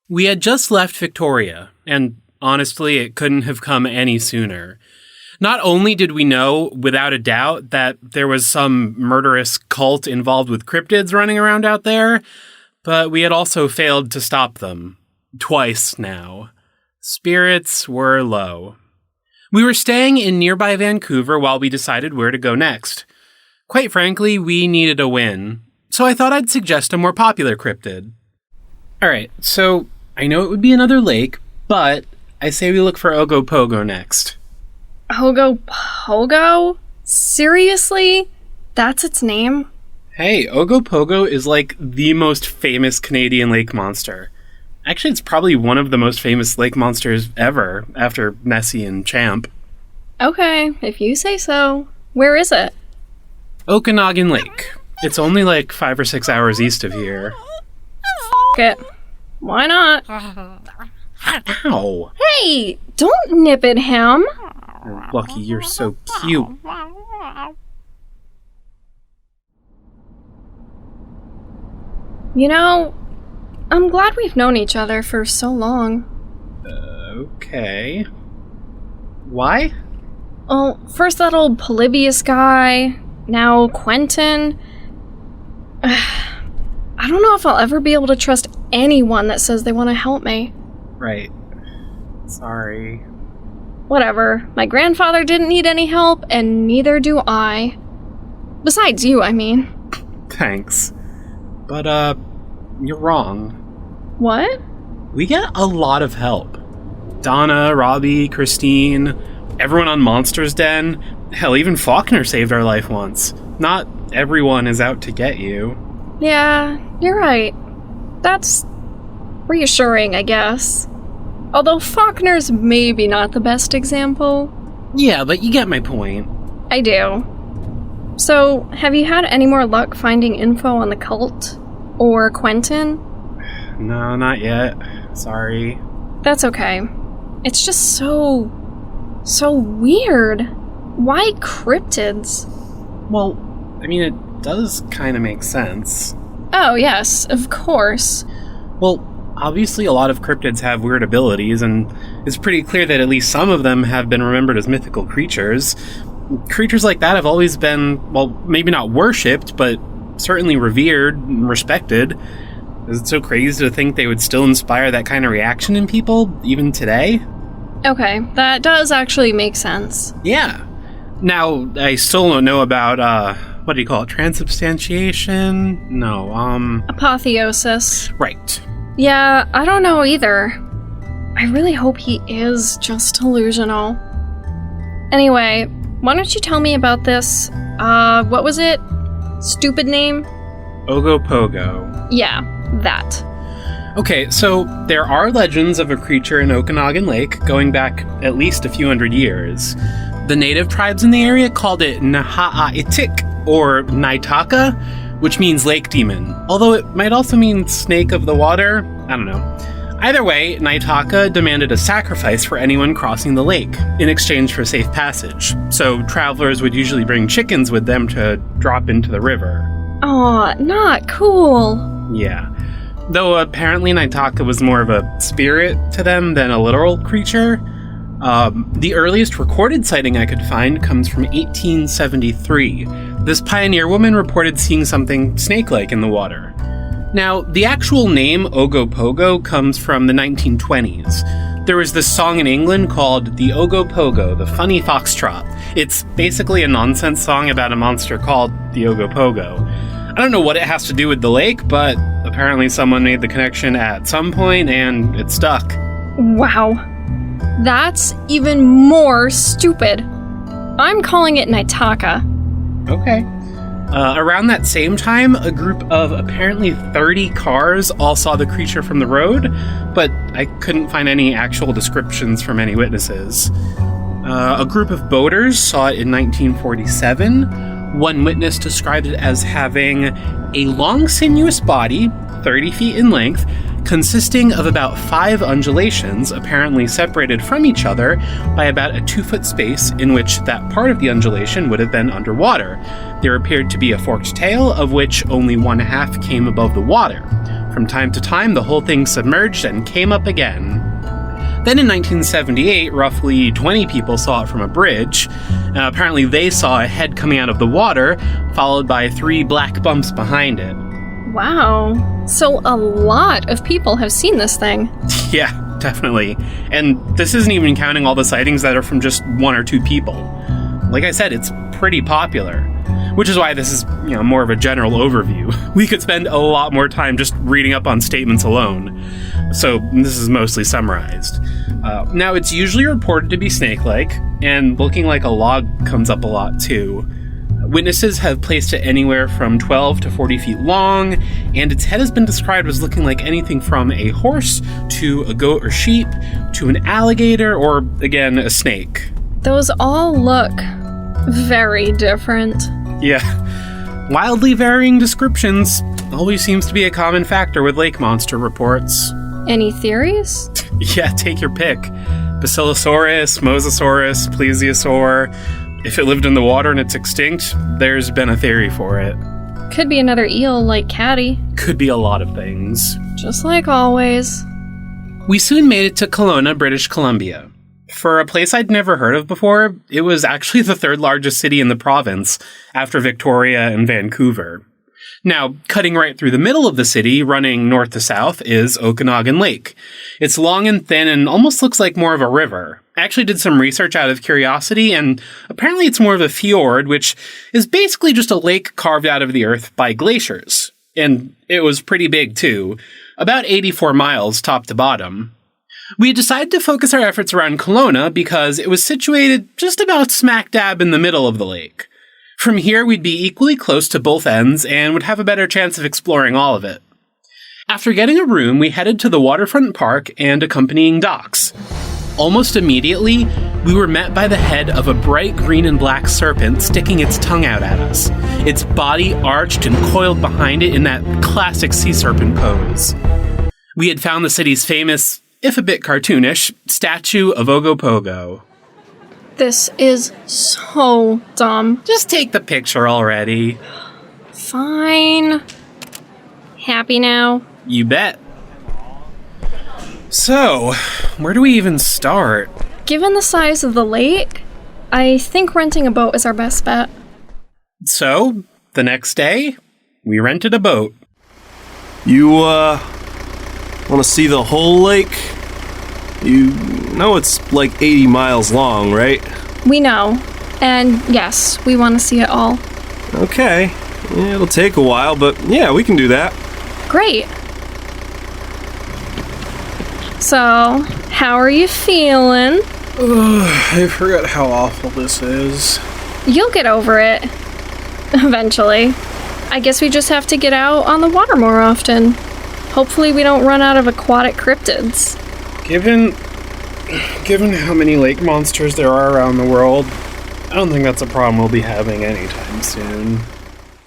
We had just left Victoria, and honestly, it couldn't have come any sooner. Not only did we know, without a doubt, that there was some murderous cult involved with cryptids running around out there, but we had also failed to stop them. Twice now. Spirits were low. We were staying in nearby Vancouver while we decided where to go next. Quite frankly, we needed a win, so I thought I'd suggest a more popular cryptid. Alright, so I know it would be another lake, but I say we look for Ogopogo next. Ogopogo? Seriously? That's its name? Hey, Ogopogo is like the most famous Canadian lake monster. Actually, it's probably one of the most famous lake monsters ever, after Nessie and Champ. Okay, if you say so. Where is it? Okanagan Lake. It's only like 5 or 6 hours east of here. It. Why not? Ow! Hey, don't nip at him. Oh, Lucky, you're so cute. You know, I'm glad we've known each other for so long. Okay. Why? Well, first that old Polybius guy, now Quentin. I don't know if I'll ever be able to trust anyone that says they want to help me. Right. Sorry. Whatever. My grandfather didn't need any help, and neither do I. Besides you, I mean. Thanks. But, you're wrong. What? We get a lot of help. Donna, Robbie, Christine, everyone on Monsters Den. Hell, even Faulkner saved our life once. Not everyone is out to get you. Yeah, you're right. That's reassuring, I guess. Although Faulkner's maybe not the best example. Yeah, but you get my point. I do. So, have you had any more luck finding info on the cult? Or Quentin? No, not yet. Sorry. That's okay. It's just so weird. Why cryptids? Well, I mean, it does kind of make sense. Oh, yes, of course. Well, obviously a lot of cryptids have weird abilities, and it's pretty clear that at least some of them have been remembered as mythical creatures. Creatures like that have always been, well, maybe not worshipped, but certainly revered and respected. Is it so crazy to think they would still inspire that kind of reaction in people, even today? Okay, that does actually make sense. Yeah. Now, I still don't know about, what do you call it, transubstantiation? No, Apotheosis. Right. Yeah, I don't know either. I really hope he is just delusional. Anyway, why don't you tell me about this, what was it? Stupid name? Ogopogo. Yeah, that. Okay, so there are legends of a creature in Okanagan Lake going back at least a few hundred years. The native tribes in the area called it Naha'aitik, or Naitaka, which means lake demon, although it might also mean snake of the water. I don't know. Either way, Naitaka demanded a sacrifice for anyone crossing the lake in exchange for safe passage, so travelers would usually bring chickens with them to drop into the river. Aw, not cool. Yeah. Though apparently Naitaka was more of a spirit to them than a literal creature. The earliest recorded sighting I could find comes from 1873. This pioneer woman reported seeing something snake-like in the water. Now, the actual name Ogopogo comes from the 1920s. There was this song in England called The Ogopogo, the Funny Foxtrot. It's basically a nonsense song about a monster called the Ogopogo. I don't know what it has to do with the lake, but apparently someone made the connection at some point and it stuck. Wow. That's even more stupid. I'm calling it Naitaka. Okay. Around that same time, a group of apparently 30 cars all saw the creature from the road, but I couldn't find any actual descriptions from any witnesses. A group of boaters saw it in 1947. One witness described it as having a long, sinuous body, 30 feet in length, consisting of about 5 undulations, apparently separated from each other by about a 2-foot space in which that part of the undulation would have been underwater. There appeared to be a forked tail, of which only one half came above the water. From time to time, the whole thing submerged and came up again. Then in 1978, roughly 20 people saw it from a bridge. Apparently they saw a head coming out of the water, followed by 3 black bumps behind it. Wow. So a lot of people have seen this thing. Yeah, definitely. And this isn't even counting all the sightings that are from just 1 or 2 people. Like I said, it's pretty popular. Which is why this is, more of a general overview. We could spend a lot more time just reading up on statements alone. So this is mostly summarized. Now, it's usually reported to be snake-like, and looking like a log comes up a lot too. Witnesses have placed it anywhere from 12 to 40 feet long, and its head has been described as looking like anything from a horse to a goat or sheep to an alligator or, again, a snake. Those all look very different. Yeah. Wildly varying descriptions always seems to be a common factor with lake monster reports. Any theories? Yeah, take your pick. Basilosaurus, Mosasaurus, Plesiosaur. If it lived in the water and it's extinct, there's been a theory for it. Could be another eel like Caddy. Could be a lot of things. Just like always. We soon made it to Kelowna, British Columbia. For a place I'd never heard of before, it was actually the 3rd largest city in the province, after Victoria and Vancouver. Now, cutting right through the middle of the city, running north to south, is Okanagan Lake. It's long and thin and almost looks like more of a river. I actually did some research out of curiosity, and apparently it's more of a fjord, which is basically just a lake carved out of the earth by glaciers. And it was pretty big, too. About 84 miles top to bottom. We decided to focus our efforts around Kelowna because it was situated just about smack dab in the middle of the lake. From here, we'd be equally close to both ends and would have a better chance of exploring all of it. After getting a room, we headed to the waterfront park and accompanying docks. Almost immediately, we were met by the head of a bright green and black serpent sticking its tongue out at us, its body arched and coiled behind it in that classic sea serpent pose. We had found the city's famous, if a bit cartoonish, statue of Ogopogo. This is so dumb. Just take the picture already. Fine. Happy now? You bet. So, where do we even start? Given the size of the lake, I think renting a boat is our best bet. So, the next day, we rented a boat. You, want to see the whole lake? You know it's like 80 miles long, right? We know. And yes, we want to see it all. Okay. Yeah, it'll take a while, but yeah, we can do that. Great. So, how are you feeling? I forgot how awful this is. You'll get over it. Eventually. I guess we just have to get out on the water more often. Hopefully we don't run out of aquatic cryptids. Given how many lake monsters there are around the world, I don't think that's a problem we'll be having anytime soon.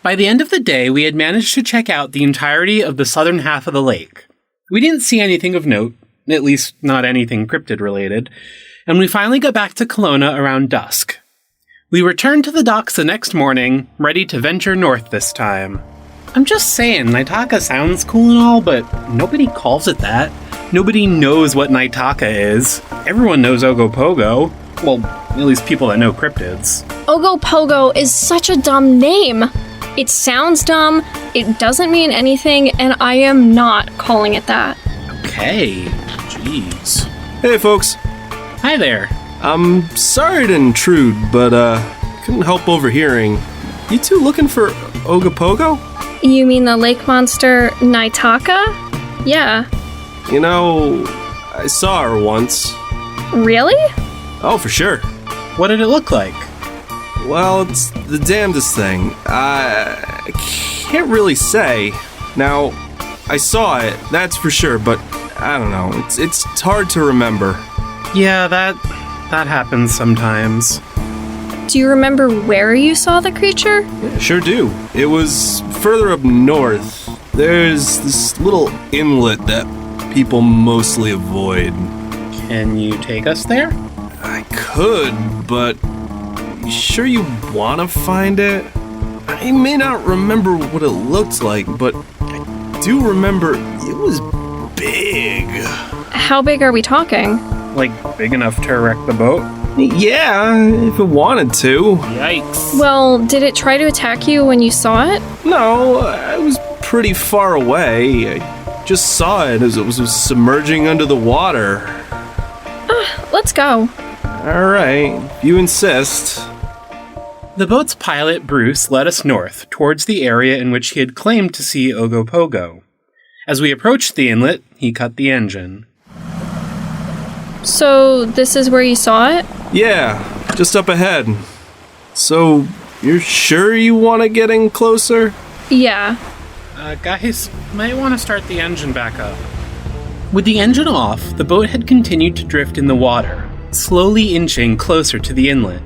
By the end of the day, we had managed to check out the entirety of the southern half of the lake. We didn't see anything of note, at least not anything cryptid related, and we finally got back to Kelowna around dusk. We returned to the docks the next morning, ready to venture north this time. I'm just saying, Naitaka sounds cool and all, but nobody calls it that. Nobody knows what Naitaka is. Everyone knows Ogopogo. Well, at least people that know cryptids. Ogopogo is such a dumb name. It sounds dumb, it doesn't mean anything, and I am not calling it that. Okay, jeez. Hey, folks. Hi there. I'm sorry to intrude, but, couldn't help overhearing. You two looking for Ogopogo? You mean the lake monster Naitaka? Yeah. You know, I saw her once. Really? Oh, for sure. What did it look like? Well, it's the damnedest thing. I can't really say. Now, I saw it, that's for sure, but I don't know. It's hard to remember. Yeah, that happens sometimes. Do you remember where you saw the creature? Yeah, sure do. It was further up north. There's this little inlet that people mostly avoid. Can you take us there? I could, but you sure you want to find it? I may not remember what it looked like, but I do remember it was big. How big are we talking? Like, big enough to wreck the boat? Yeah, if it wanted to. Yikes. Well, did it try to attack you when you saw it? No, I was pretty far away. I just saw it as it was submerging under the water. Let's go. Alright, if you insist. The boat's pilot, Bruce, led us north, towards the area in which he had claimed to see Ogopogo. As we approached the inlet, he cut the engine. So, this is where you saw it? Yeah, just up ahead. So, you're sure you want to get in closer? Yeah. Guys, might want to start the engine back up. With the engine off, the boat had continued to drift in the water, slowly inching closer to the inlet.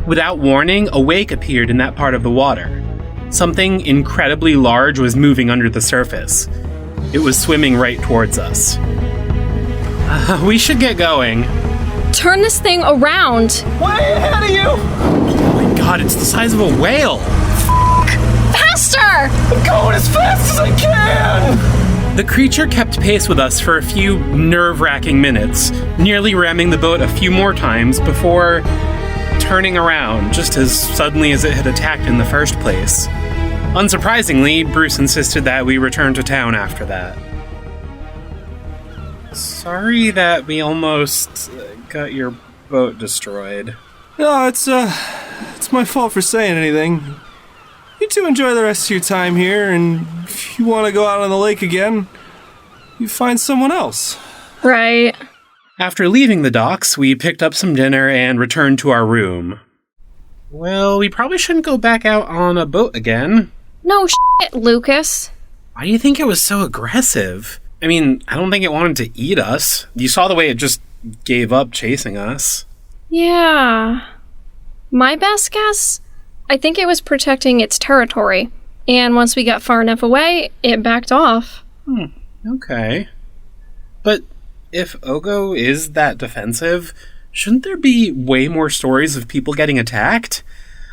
Without warning, a wake appeared in that part of the water. Something incredibly large was moving under the surface. It was swimming right towards us. We should get going. Turn this thing around. Way ahead of you! Oh my god, it's the size of a whale! Faster! I'm going as fast as I can! The creature kept pace with us for a few nerve-wracking minutes, nearly ramming the boat a few more times before turning around just as suddenly as it had attacked in the first place. Unsurprisingly, Bruce insisted that we return to town after that. Sorry that we almost got your boat destroyed. No, it's my fault for saying anything. You two enjoy the rest of your time here, and if you want to go out on the lake again, you find someone else. Right. After leaving the docks, we picked up some dinner and returned to our room. Well, we probably shouldn't go back out on a boat again. No shit, Lucas. Why do you think it was so aggressive? I mean, I don't think it wanted to eat us. You saw the way it just gave up chasing us. Yeah. My best guess? I think it was protecting its territory. And once we got far enough away, it backed off. Okay. But if Ogo is that defensive, shouldn't there be way more stories of people getting attacked?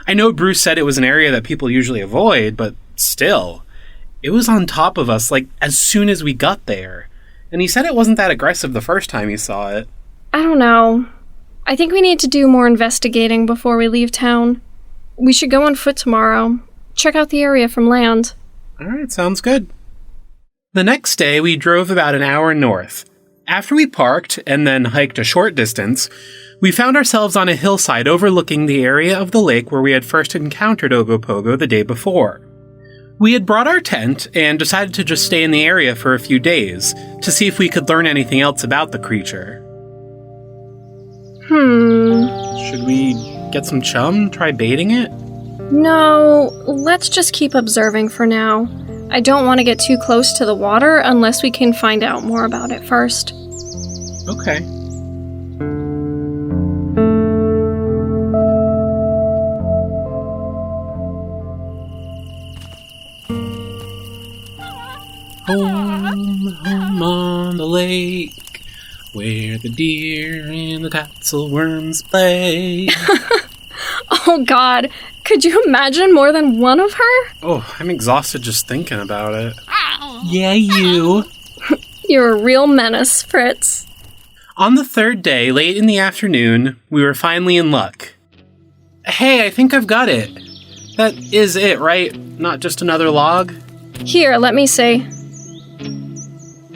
I know Bruce said it was an area that people usually avoid, but still, it was on top of us, like, as soon as we got there. And he said it wasn't that aggressive the first time he saw it. I don't know. I think we need to do more investigating before we leave town. We should go on foot tomorrow. Check out the area from land. Alright, sounds good. The next day, we drove about an hour north. After we parked and then hiked a short distance, we found ourselves on a hillside overlooking the area of the lake where we had first encountered Ogopogo the day before. We had brought our tent and decided to just stay in the area for a few days to see if we could learn anything else about the creature. Should we get some chum? Try baiting it? No, let's just keep observing for now. I don't want to get too close to the water unless we can find out more about it first. Okay. Home on the lake, where the deer and the tatzelworms play. Oh god, could you imagine more than one of her? Oh, I'm exhausted just thinking about it. Yeah, you. You're a real menace, Fritz. On the third day, late in the afternoon, we were finally in luck. Hey, I think I've got it. That is it, right? Not just another log? Here, let me see.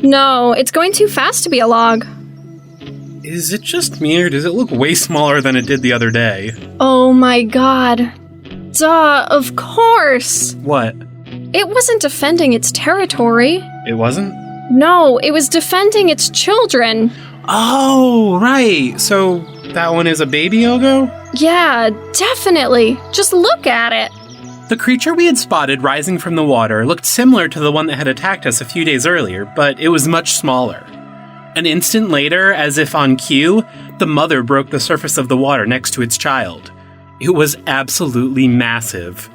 No, it's going too fast to be a log. Is it just me, or does it look way smaller than it did the other day? Oh my god. Duh, of course. What? It wasn't defending its territory. It wasn't? No, it was defending its children. Oh, right. So that one is a baby Ogo? Yeah, definitely. Just look at it. The creature we had spotted rising from the water looked similar to the one that had attacked us a few days earlier, but it was much smaller. An instant later, as if on cue, the mother broke the surface of the water next to its child. It was absolutely massive.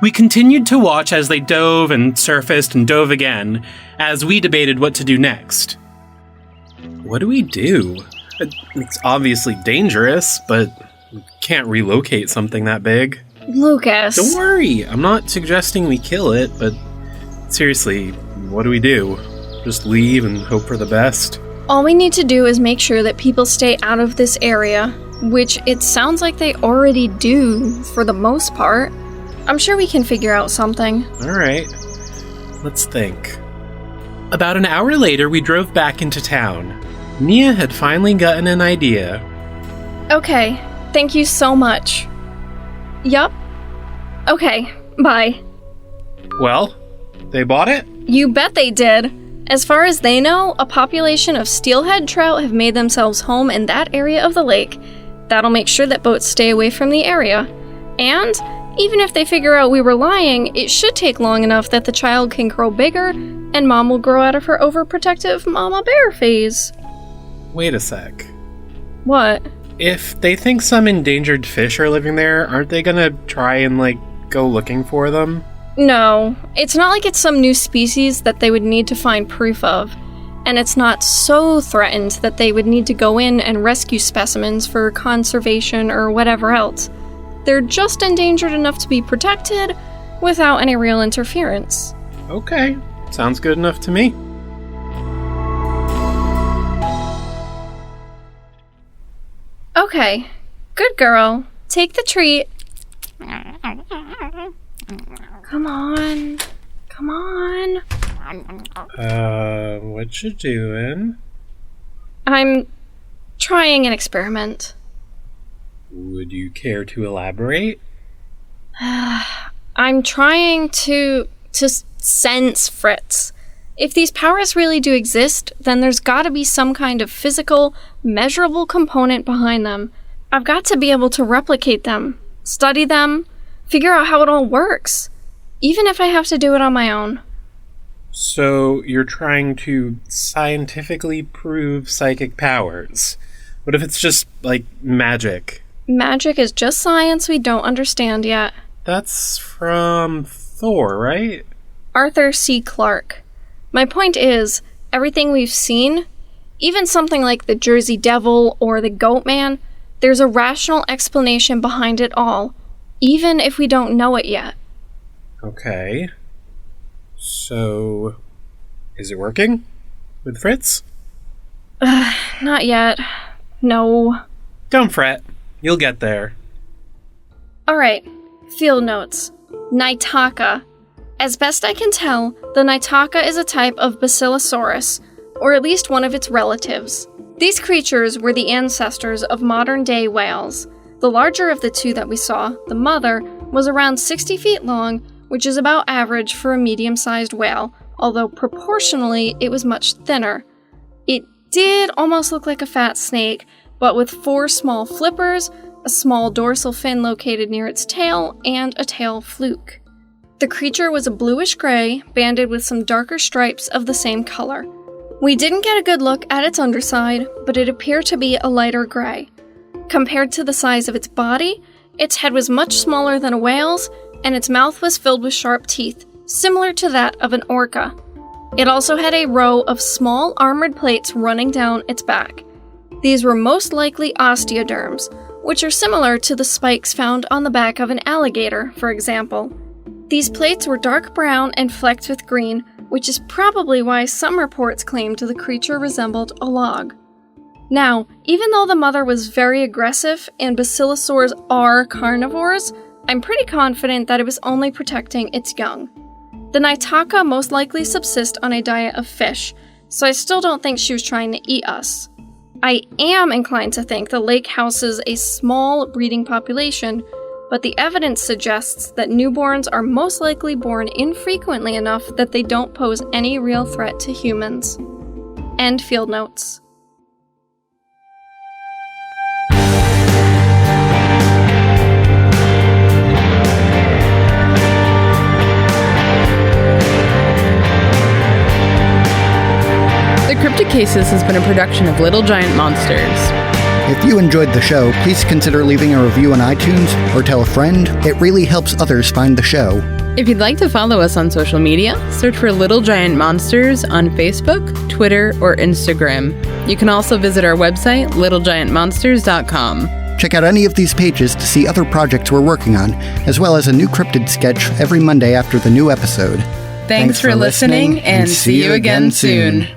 We continued to watch as they dove and surfaced and dove again, as we debated what to do next. What do we do? It's obviously dangerous, but we can't relocate something that big. Lucas. Don't worry, I'm not suggesting we kill it, but seriously, what do we do? Just leave and hope for the best? All we need to do is make sure that people stay out of this area, which it sounds like they already do for the most part. I'm sure we can figure out something. Alright, let's think. About an hour later, we drove back into town. Nia had finally gotten an idea. Okay, thank you so much. Yup. Okay, bye. Well, they bought it? You bet they did. As far as they know, a population of steelhead trout have made themselves home in that area of the lake. That'll make sure that boats stay away from the area. And even if they figure out we were lying, it should take long enough that the child can grow bigger and Mom will grow out of her overprotective mama bear phase. Wait a sec. What? If they think some endangered fish are living there, aren't they gonna try and, go looking for them? No, it's not like it's some new species that they would need to find proof of. And it's not so threatened that they would need to go in and rescue specimens for conservation or whatever else. They're just endangered enough to be protected without any real interference. Okay, sounds good enough to me. Okay, good girl. Take the treat. Come on. Come on. What you doing? I'm trying an experiment. Would you care to elaborate? I'm trying to sense Fritz. If these powers really do exist, then there's gotta be some kind of physical, measurable component behind them. I've got to be able to replicate them, study them, figure out how it all works, even if I have to do it on my own. So you're trying to scientifically prove psychic powers. What if it's just, magic? Magic is just science we don't understand yet. That's from Thor, right? Arthur C. Clarke. My point is, everything we've seen, even something like the Jersey Devil or the Goat Man, there's a rational explanation behind it all, even if we don't know it yet. Okay. So, is it working? With Fritz? Not yet. No. Don't fret. You'll get there. Alright, field notes. Nitaka. As best I can tell, the Nitaka is a type of Basilosaurus, or at least one of its relatives. These creatures were the ancestors of modern-day whales. The larger of the two that we saw, the mother, was around 60 feet long, which is about average for a medium-sized whale, although proportionally it was much thinner. It did almost look like a fat snake, but with 4 small flippers, a small dorsal fin located near its tail, and a tail fluke. The creature was a bluish-gray, banded with some darker stripes of the same color. We didn't get a good look at its underside, but it appeared to be a lighter gray. Compared to the size of its body, its head was much smaller than a whale's, and its mouth was filled with sharp teeth, similar to that of an orca. It also had a row of small armored plates running down its back. These were most likely osteoderms, which are similar to the spikes found on the back of an alligator, for example. These plates were dark brown and flecked with green, which is probably why some reports claimed the creature resembled a log. Now, even though the mother was very aggressive and basilosaurs are carnivores, I'm pretty confident that it was only protecting its young. The Nitaka most likely subsist on a diet of fish, so I still don't think she was trying to eat us. I am inclined to think the lake houses a small breeding population, but the evidence suggests that newborns are most likely born infrequently enough that they don't pose any real threat to humans. End field notes. The Cryptid Cases has been a production of Little Giant Monsters. If you enjoyed the show, please consider leaving a review on iTunes or tell a friend. It really helps others find the show. If you'd like to follow us on social media, search for Little Giant Monsters on Facebook, Twitter, or Instagram. You can also visit our website, littlegiantmonsters.com. Check out any of these pages to see other projects we're working on, as well as a new Cryptid sketch every Monday after the new episode. Thanks for listening, and see you again soon.